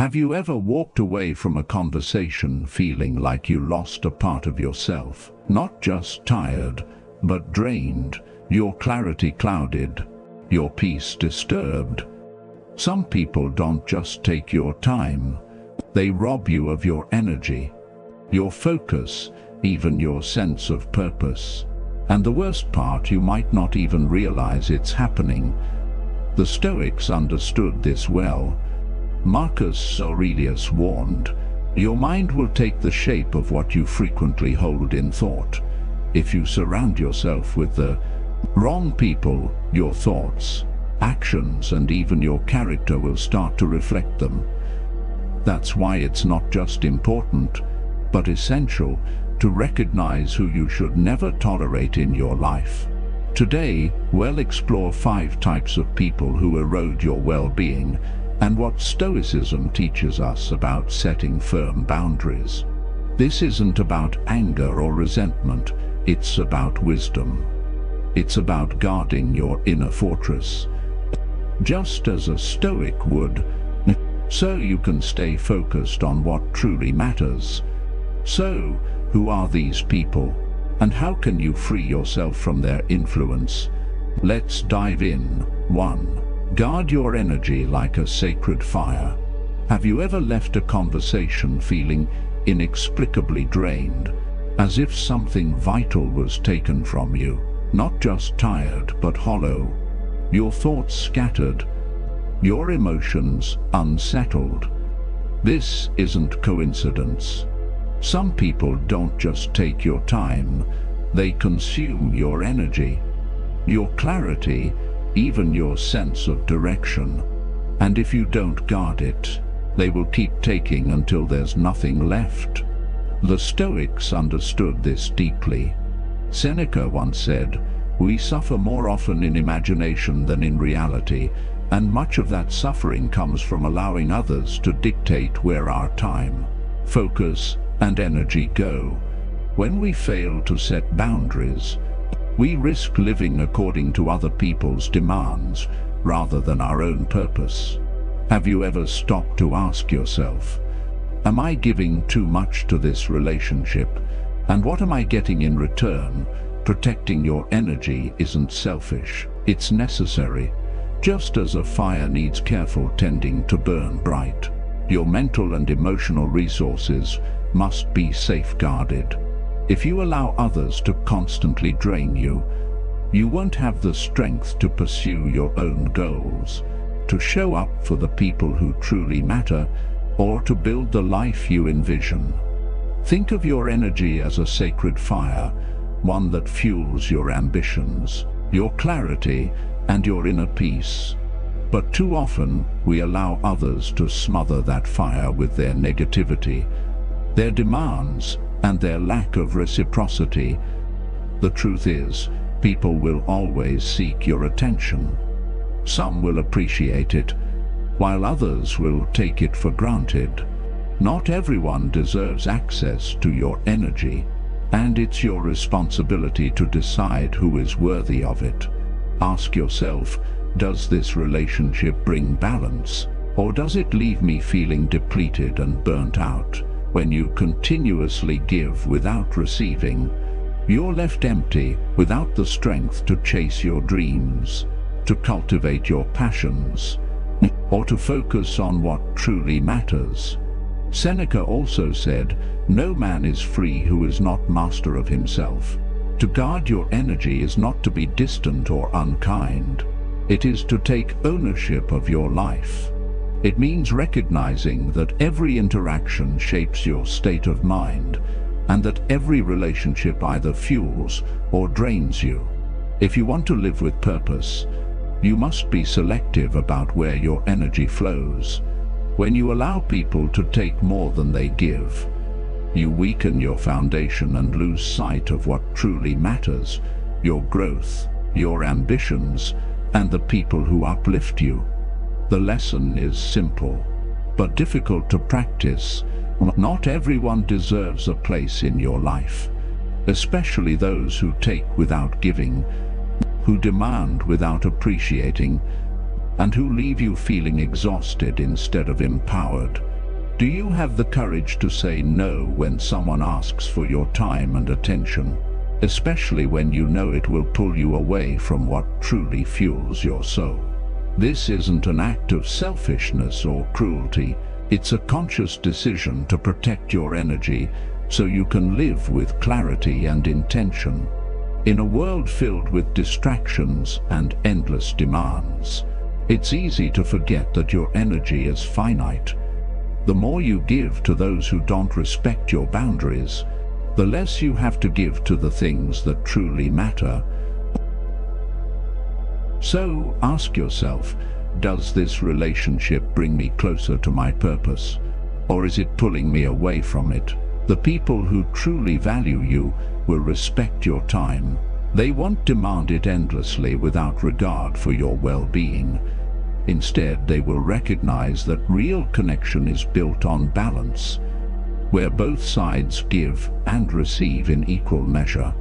Have you ever walked away from a conversation feeling like you lost a part of yourself? Not just tired, but drained, your clarity clouded, your peace disturbed. Some people don't just take your time, they rob you of your energy, your focus, even your sense of purpose. And the worst part, you might not even realize it's happening. The Stoics understood this well. Marcus Aurelius warned, "Your mind will take the shape of what you frequently hold in thought. If you surround yourself with the wrong people, your thoughts, actions, and even your character will start to reflect them." That's why it's not just important, but essential, to recognize who you should never tolerate in your life. Today, we'll explore 5 types of people who erode your well-being, and what Stoicism teaches us about setting firm boundaries. This isn't about anger or resentment, it's about wisdom. It's about guarding your inner fortress, just as a Stoic would, so you can stay focused on what truly matters. So, who are these people, and how can you free yourself from their influence? Let's dive in. 1. Guard your energy like a sacred fire. Have you ever left a conversation feeling inexplicably drained, as if something vital was taken from you? Not just tired, but hollow. Your thoughts scattered, your emotions unsettled. This isn't coincidence. Some people don't just take your time, they consume your energy, your clarity, even your sense of direction. And if you don't guard it, they will keep taking until there's nothing left. The Stoics understood this deeply. Seneca once said, "We suffer more often in imagination than in reality, and much of that suffering comes from allowing others to dictate where our time, focus, and energy go." When we fail to set boundaries, we risk living according to other people's demands rather than our own purpose. Have you ever stopped to ask yourself, am I giving too much to this relationship? And what am I getting in return? Protecting your energy isn't selfish, it's necessary. Just as a fire needs careful tending to burn bright, your mental and emotional resources must be safeguarded. If you allow others to constantly drain you, you won't have the strength to pursue your own goals, to show up for the people who truly matter, or to build the life you envision. Think of your energy as a sacred fire, one that fuels your ambitions, your clarity, and your inner peace. But too often, we allow others to smother that fire with their negativity, their demands, and their lack of reciprocity. The truth is, people will always seek your attention. Some will appreciate it, while others will take it for granted. Not everyone deserves access to your energy, and it's your responsibility to decide who is worthy of it. Ask yourself, does this relationship bring balance, or does it leave me feeling depleted and burnt out? When you continuously give without receiving, you're left empty, without the strength to chase your dreams, to cultivate your passions, or to focus on what truly matters. Seneca also said, "No man is free who is not master of himself." To guard your energy is not to be distant or unkind. It is to take ownership of your life. It means recognizing that every interaction shapes your state of mind, and that every relationship either fuels or drains you. If you want to live with purpose, you must be selective about where your energy flows. When you allow people to take more than they give, you weaken your foundation and lose sight of what truly matters, your growth, your ambitions, and the people who uplift you. The lesson is simple, but difficult to practice. Not everyone deserves a place in your life, especially those who take without giving, who demand without appreciating, and who leave you feeling exhausted instead of empowered? Do you have the courage to say no when someone asks for your time and attention, especially when you know it will pull you away from what truly fuels your soul? This isn't an act of selfishness or cruelty. It's a conscious decision to protect your energy so you can live with clarity and intention. In a world filled with distractions and endless demands, it's easy to forget that your energy is finite. The more you give to those who don't respect your boundaries, the less you have to give to the things that truly matter. So ask yourself, does this relationship bring me closer to my purpose, or is it pulling me away from it? The people who truly value you will respect your time. They won't demand it endlessly without regard for your well-being. Instead, they will recognize that real connection is built on balance, where both sides give and receive in equal measure.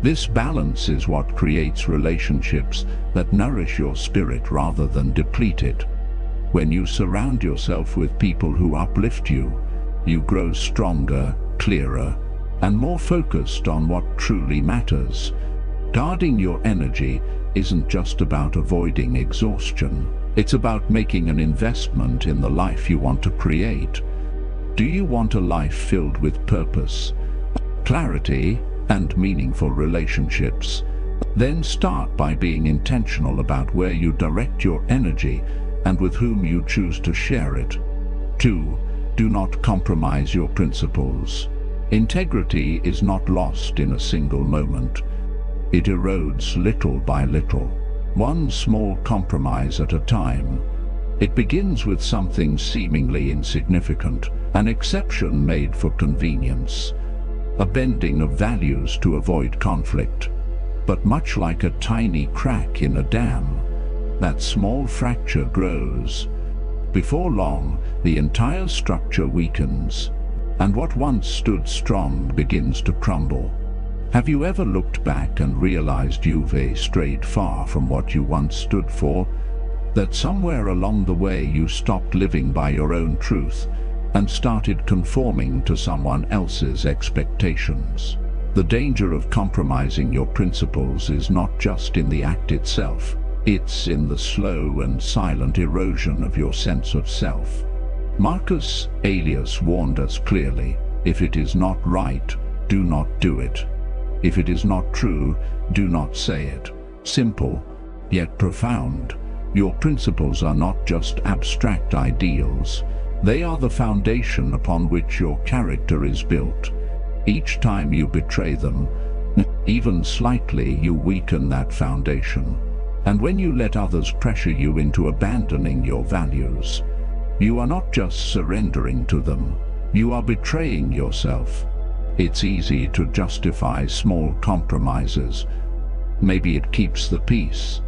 This balance is what creates relationships that nourish your spirit rather than deplete it. When you surround yourself with people who uplift you, you grow stronger, clearer, and more focused on what truly matters. Guarding your energy isn't just about avoiding exhaustion. It's about making an investment in the life you want to create. Do you want a life filled with purpose, clarity, and meaningful relationships? Then start by being intentional about where you direct your energy and with whom you choose to share it. 2. Do not compromise your principles. Integrity is not lost in a single moment. It erodes little by little, one small compromise at a time. It begins with something seemingly insignificant, an exception made for convenience, a bending of values to avoid conflict. But much like a tiny crack in a dam, that small fracture grows. Before long, the entire structure weakens, and what once stood strong begins to crumble. Have you ever looked back and realized you've strayed far from what you once stood for? That somewhere along the way you stopped living by your own truth and started conforming to someone else's expectations? The danger of compromising your principles is not just in the act itself. It's in the slow and silent erosion of your sense of self. Marcus Aurelius warned us clearly, if it is not right, do not do it. If it is not true, do not say it. Simple, yet profound. Your principles are not just abstract ideals. They are the foundation upon which your character is built. Each time you betray them, even slightly, you weaken that foundation. And when you let others pressure you into abandoning your values, you are not just surrendering to them, you are betraying yourself. It's easy to justify small compromises. Maybe it keeps the peace.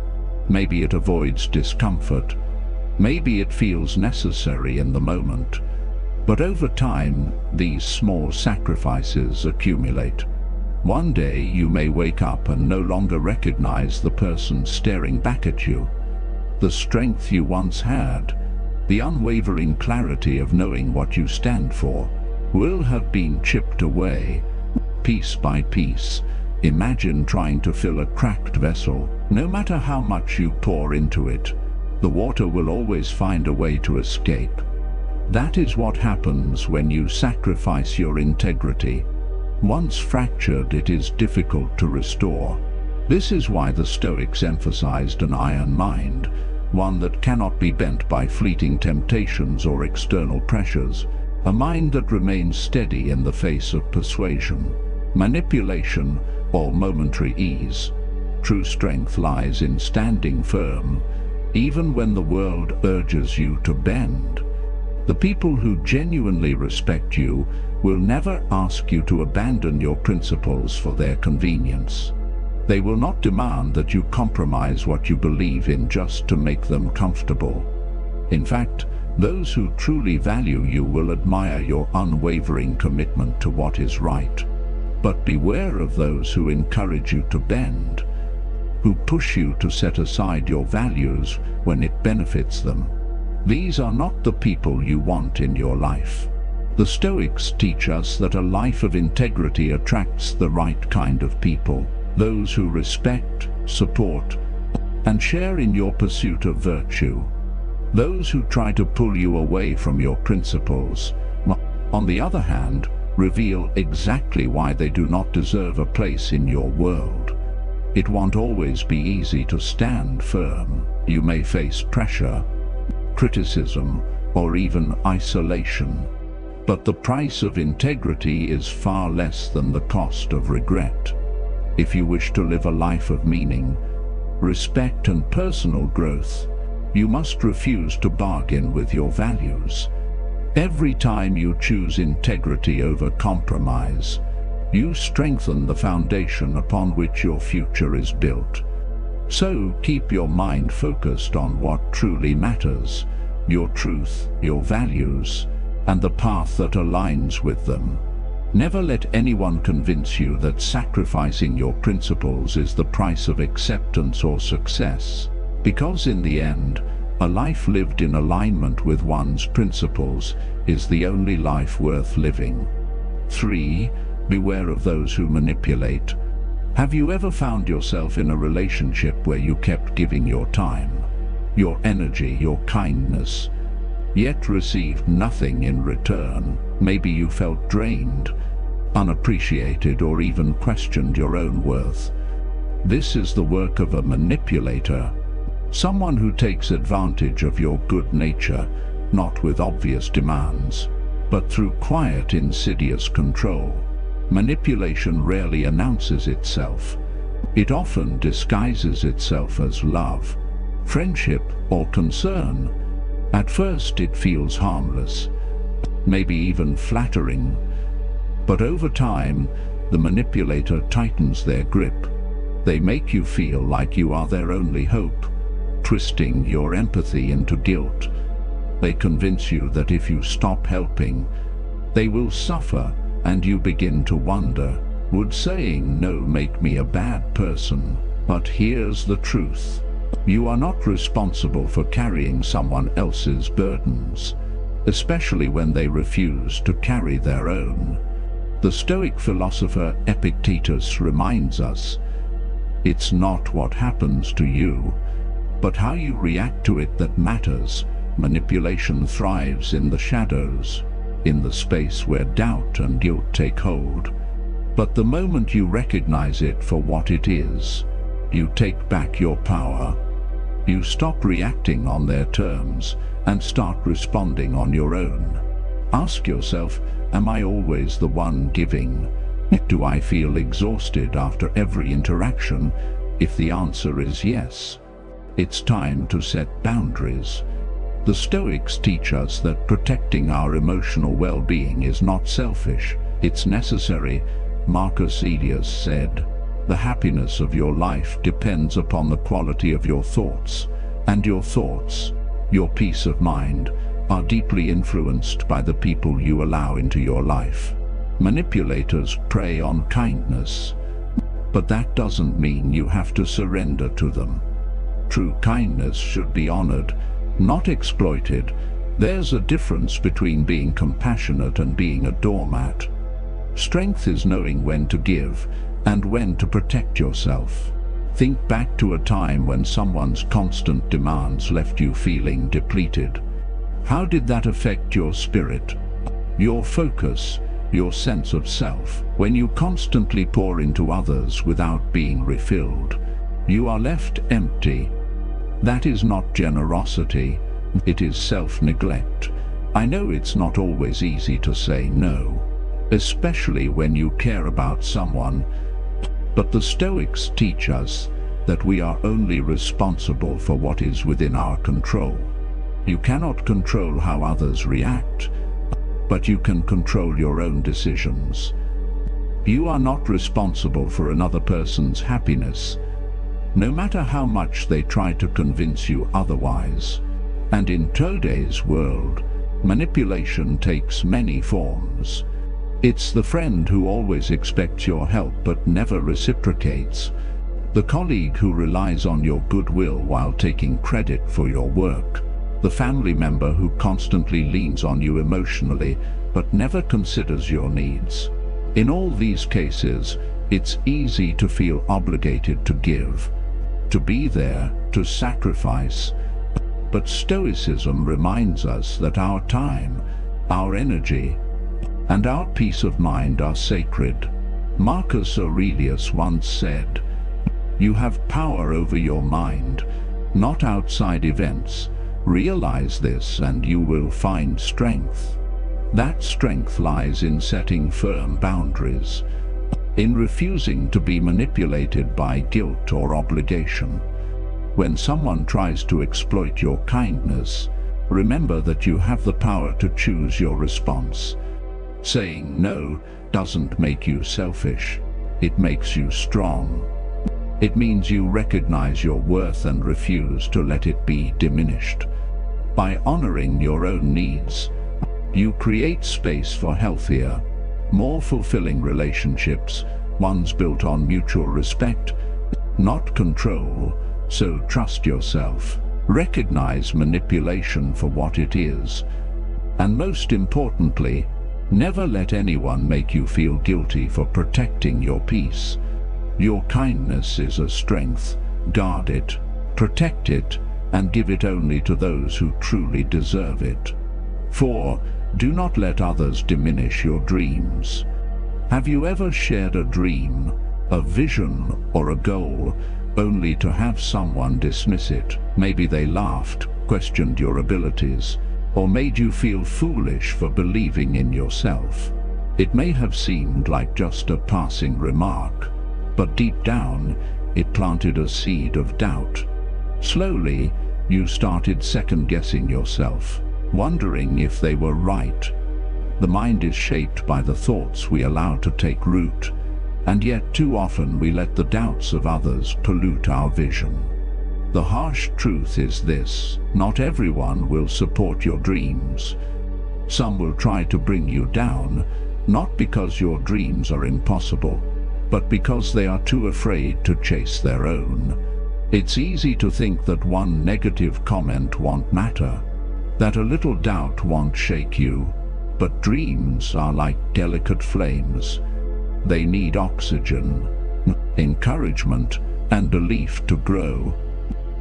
Maybe it avoids discomfort. Maybe it feels necessary in the moment. But over time, these small sacrifices accumulate. One day you may wake up and no longer recognize the person staring back at you. The strength you once had, the unwavering clarity of knowing what you stand for, will have been chipped away, piece by piece. Imagine trying to fill a cracked vessel. No matter how much you pour into it, the water will always find a way to escape. That is what happens when you sacrifice your integrity. Once fractured, it is difficult to restore. This is why the Stoics emphasized an iron mind, one that cannot be bent by fleeting temptations or external pressures, a mind that remains steady in the face of persuasion, manipulation, or momentary ease. True strength lies in standing firm, even when the world urges you to bend. The people who genuinely respect you will never ask you to abandon your principles for their convenience. They will not demand that you compromise what you believe in just to make them comfortable. In fact, those who truly value you will admire your unwavering commitment to what is right. But beware of those who encourage you to bend. who push you to set aside your values when it benefits them. These are not the people you want in your life. The Stoics teach us that a life of integrity attracts the right kind of people, those who respect, support, and share in your pursuit of virtue. Those who try to pull you away from your principles, on the other hand, reveal exactly why they do not deserve a place in your world. It won't always be easy to stand firm. You may face pressure, criticism, or even isolation. But the price of integrity is far less than the cost of regret. If you wish to live a life of meaning, respect, and personal growth, you must refuse to bargain with your values. Every time you choose integrity over compromise, you strengthen the foundation upon which your future is built. So keep your mind focused on what truly matters, your truth, your values, and the path that aligns with them. Never let anyone convince you that sacrificing your principles is the price of acceptance or success, because in the end, a life lived in alignment with one's principles is the only life worth living. 3. Beware of those who manipulate. Have you ever found yourself in a relationship where you kept giving your time, your energy, your kindness, yet received nothing in return? Maybe you felt drained, unappreciated, or even questioned your own worth. This is the work of a manipulator, someone who takes advantage of your good nature, not with obvious demands, but through quiet, insidious control. Manipulation rarely announces itself. It often disguises itself as love, friendship, or concern. At first it feels harmless, maybe even flattering, but over time, the manipulator tightens their grip. They make you feel like you are their only hope, twisting your empathy into guilt. They convince you that if you stop helping, they will suffer, and you begin to wonder, would saying no make me a bad person? But here's the truth. You are not responsible for carrying someone else's burdens, especially when they refuse to carry their own. The Stoic philosopher Epictetus reminds us, it's not what happens to you, but how you react to it that matters. Manipulation thrives in the shadows, in the space where doubt and guilt take hold. But the moment you recognize it for what it is, you take back your power. You stop reacting on their terms and start responding on your own. Ask yourself, am I always the one giving? Do I feel exhausted after every interaction? If the answer is yes, it's time to set boundaries. The Stoics teach us that protecting our emotional well-being is not selfish, it's necessary. Marcus Aurelius said, "The happiness of your life depends upon the quality of your thoughts, and your thoughts, your peace of mind, are deeply influenced by the people you allow into your life." Manipulators prey on kindness, but that doesn't mean you have to surrender to them. True kindness should be honored, not exploited. There's a difference between being compassionate and being a doormat. Strength is knowing when to give and when to protect yourself. Think back to a time when someone's constant demands left you feeling depleted. How did that affect your spirit, your focus, your sense of self? When you constantly pour into others without being refilled, you are left empty. That is not generosity, it is self-neglect. I know it's not always easy to say no, especially when you care about someone, but the Stoics teach us that we are only responsible for what is within our control. You cannot control how others react, but you can control your own decisions. You are not responsible for another person's happiness, no matter how much they try to convince you otherwise. And in today's world, manipulation takes many forms. It's the friend who always expects your help but never reciprocates, The colleague who relies on your goodwill while taking credit for your work. The family member who constantly leans on you emotionally but never considers your needs. In all these cases, it's easy to feel obligated to give, to be there, to sacrifice. But Stoicism reminds us that our time, our energy, and our peace of mind are sacred. Marcus Aurelius once said, "You have power over your mind, not outside events. Realize this and you will find strength." That strength lies in setting firm boundaries, in refusing to be manipulated by guilt or obligation. When someone tries to exploit your kindness, remember that you have the power to choose your response. Saying no doesn't make you selfish. It makes you strong. It means you recognize your worth and refuse to let it be diminished. By honoring your own needs, you create space for healthier, more fulfilling relationships, ones built on mutual respect, not control. So trust yourself. Recognize manipulation for what it is. And most importantly, never let anyone make you feel guilty for protecting your peace. Your kindness is a strength. Guard it, protect it, and give it only to those who truly deserve it. 4. Do not let others diminish your dreams. Have you ever shared a dream, a vision, or a goal, only to have someone dismiss it? Maybe they laughed, questioned your abilities, or made you feel foolish for believing in yourself. It may have seemed like just a passing remark, but deep down, it planted a seed of doubt. Slowly, you started second-guessing yourself, wondering if they were right. The mind is shaped by the thoughts we allow to take root, and yet too often we let the doubts of others pollute our vision. The harsh truth is this: not everyone will support your dreams. Some will try to bring you down, not because your dreams are impossible, but because they are too afraid to chase their own. It's easy to think that one negative comment won't matter, that a little doubt won't shake you, but dreams are like delicate flames. They need oxygen, encouragement, and belief to grow.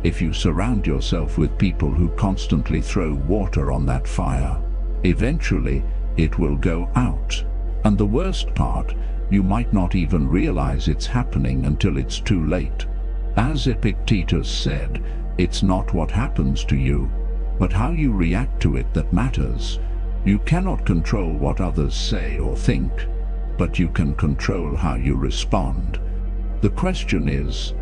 If you surround yourself with people who constantly throw water on that fire, eventually it will go out. And the worst part, you might not even realize it's happening until it's too late. As Epictetus said, it's not what happens to you, but how you react to it that matters. You cannot control what others say or think, but you can control how you respond. The question is,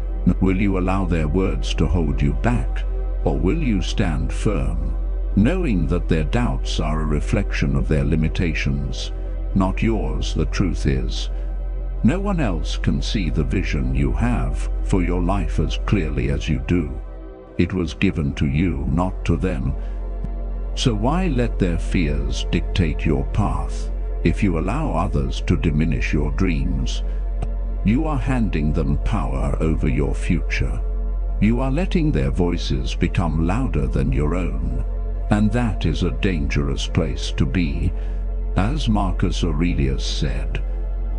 will you allow their words to hold you back, or will you stand firm, knowing that their doubts are a reflection of their limitations, not yours? The truth is, no one else can see the vision you have for your life as clearly as you do. It was given to you, not to them. So why let their fears dictate your path? If you allow others to diminish your dreams, you are handing them power over your future. You are letting their voices become louder than your own. And that is a dangerous place to be. As Marcus Aurelius said,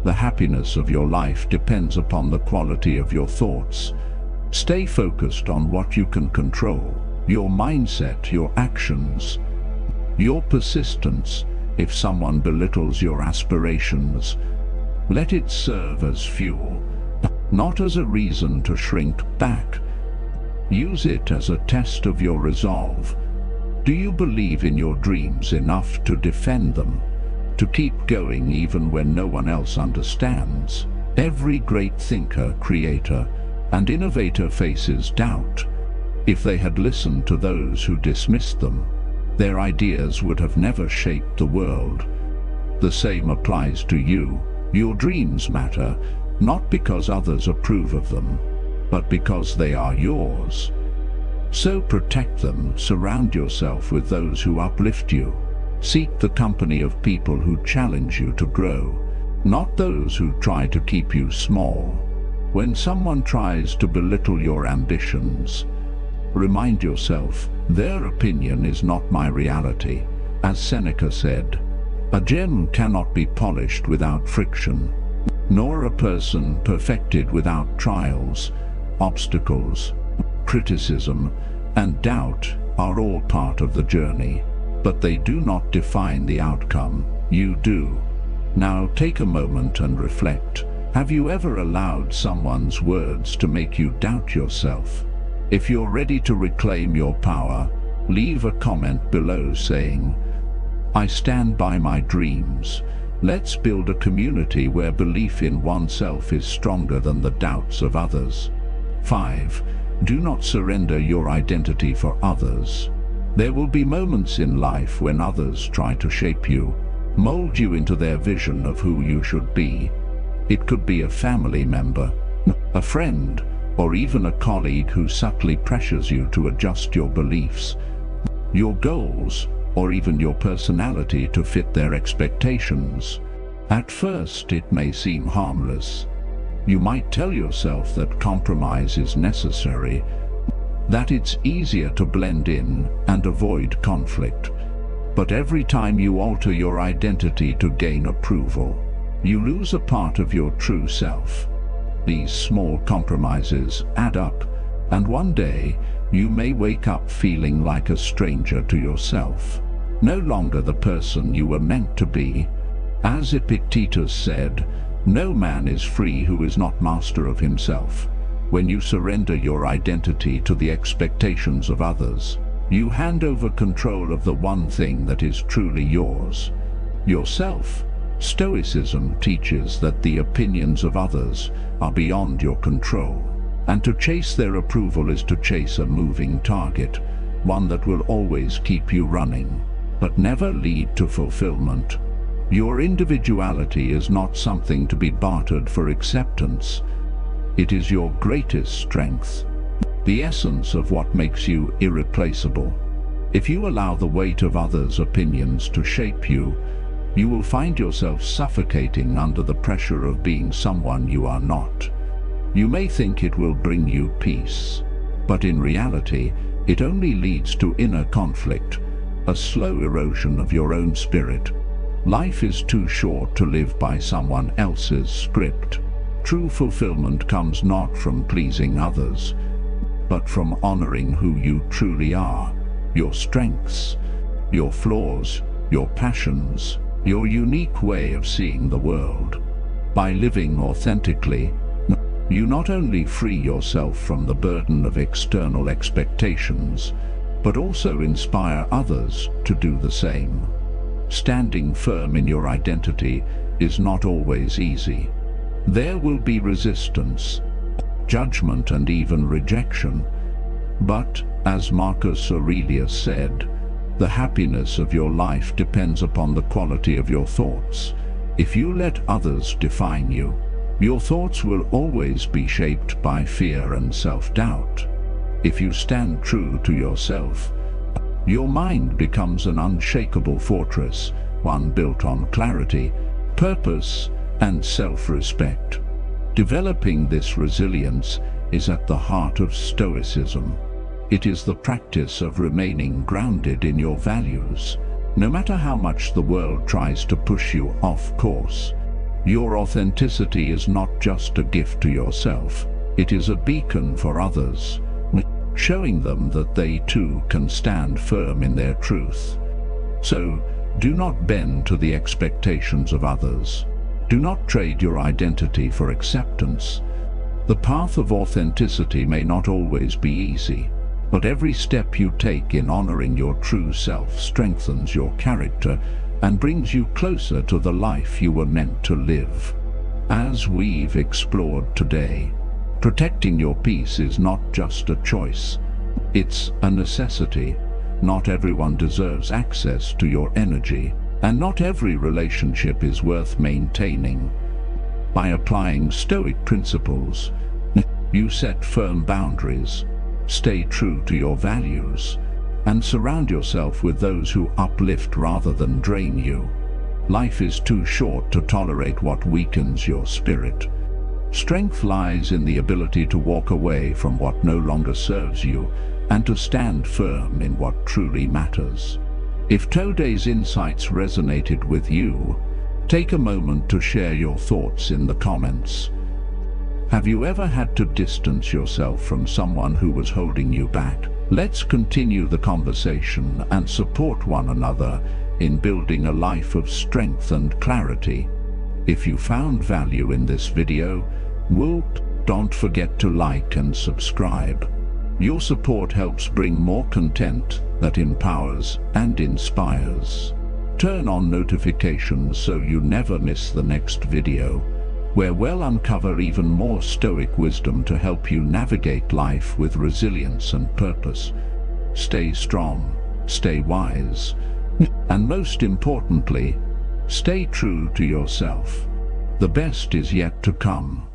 the happiness of your life depends upon the quality of your thoughts. Stay focused on what you can control: your mindset, your actions, your persistence. If someone belittles your aspirations, let it serve as fuel, not as a reason to shrink back. Use it as a test of your resolve. Do you believe in your dreams enough to defend them, to keep going even when no one else understands? Every great thinker, creator, and innovator faces doubt. If they had listened to those who dismissed them, their ideas would have never shaped the world. The same applies to you. Your dreams matter, not because others approve of them, but because they are yours. So protect them, surround yourself with those who uplift you. Seek the company of people who challenge you to grow, not those who try to keep you small. When someone tries to belittle your ambitions, remind yourself, their opinion is not my reality. As Seneca said, a gem cannot be polished without friction, nor a person perfected without trials. Obstacles, criticism, and doubt are all part of the journey, but they do not define the outcome. You do. Now take a moment and reflect. Have you ever allowed someone's words to make you doubt yourself? If you're ready to reclaim your power, leave a comment below saying, "I stand by my dreams." Let's build a community where belief in oneself is stronger than the doubts of others. 5. Do not surrender your identity for others. There will be moments in life when others try to shape you, mold you into their vision of who you should be. It could be a family member, a friend, or even a colleague who subtly pressures you to adjust your beliefs, your goals, or even your personality to fit their expectations. At first, it may seem harmless. You might tell yourself that compromise is necessary, that it's easier to blend in and avoid conflict. But every time you alter your identity to gain approval, you lose a part of your true self. These small compromises add up, and one day you may wake up feeling like a stranger to yourself, no longer the person you were meant to be. As Epictetus said, "No man is free who is not master of himself." When you surrender your identity to the expectations of others, you hand over control of the one thing that is truly yours, yourself. Stoicism teaches that the opinions of others are beyond your control, and to chase their approval is to chase a moving target, one that will always keep you running, but never lead to fulfillment. Your individuality is not something to be bartered for acceptance. It is your greatest strength, the essence of what makes you irreplaceable. If you allow the weight of others' opinions to shape you, you will find yourself suffocating under the pressure of being someone you are not. You may think it will bring you peace, but in reality, it only leads to inner conflict, a slow erosion of your own spirit. Life is too short to live by someone else's script. True fulfillment comes not from pleasing others, but from honoring who you truly are, your strengths, your flaws, your passions, your unique way of seeing the world. By living authentically, you not only free yourself from the burden of external expectations, but also inspire others to do the same. Standing firm in your identity is not always easy. There will be resistance, judgment, and even rejection. But, as Marcus Aurelius said, the happiness of your life depends upon the quality of your thoughts. If you let others define you, your thoughts will always be shaped by fear and self-doubt. If you stand true to yourself, your mind becomes an unshakable fortress, one built on clarity, purpose, and self-respect. Developing this resilience is at the heart of Stoicism. It is the practice of remaining grounded in your values. No matter how much the world tries to push you off course, your authenticity is not just a gift to yourself, it is a beacon for others, showing them that they too can stand firm in their truth. So, do not bend to the expectations of others. Do not trade your identity for acceptance. The path of authenticity may not always be easy, but every step you take in honoring your true self strengthens your character and brings you closer to the life you were meant to live. As we've explored today, protecting your peace is not just a choice, it's a necessity. Not everyone deserves access to your energy, and not every relationship is worth maintaining. By applying Stoic principles, you set firm boundaries, stay true to your values, and surround yourself with those who uplift rather than drain you. Life is too short to tolerate what weakens your spirit. Strength lies in the ability to walk away from what no longer serves you and to stand firm in what truly matters. If today's insights resonated with you, take a moment to share your thoughts in the comments. Have you ever had to distance yourself from someone who was holding you back? Let's continue the conversation and support one another in building a life of strength and clarity. If you found value in this video, don't forget to like and subscribe. Your support helps bring more content that empowers and inspires. Turn on notifications so you never miss the next video, where we'll uncover even more Stoic wisdom to help you navigate life with resilience and purpose. Stay strong, stay wise, and most importantly, stay true to yourself. The best is yet to come.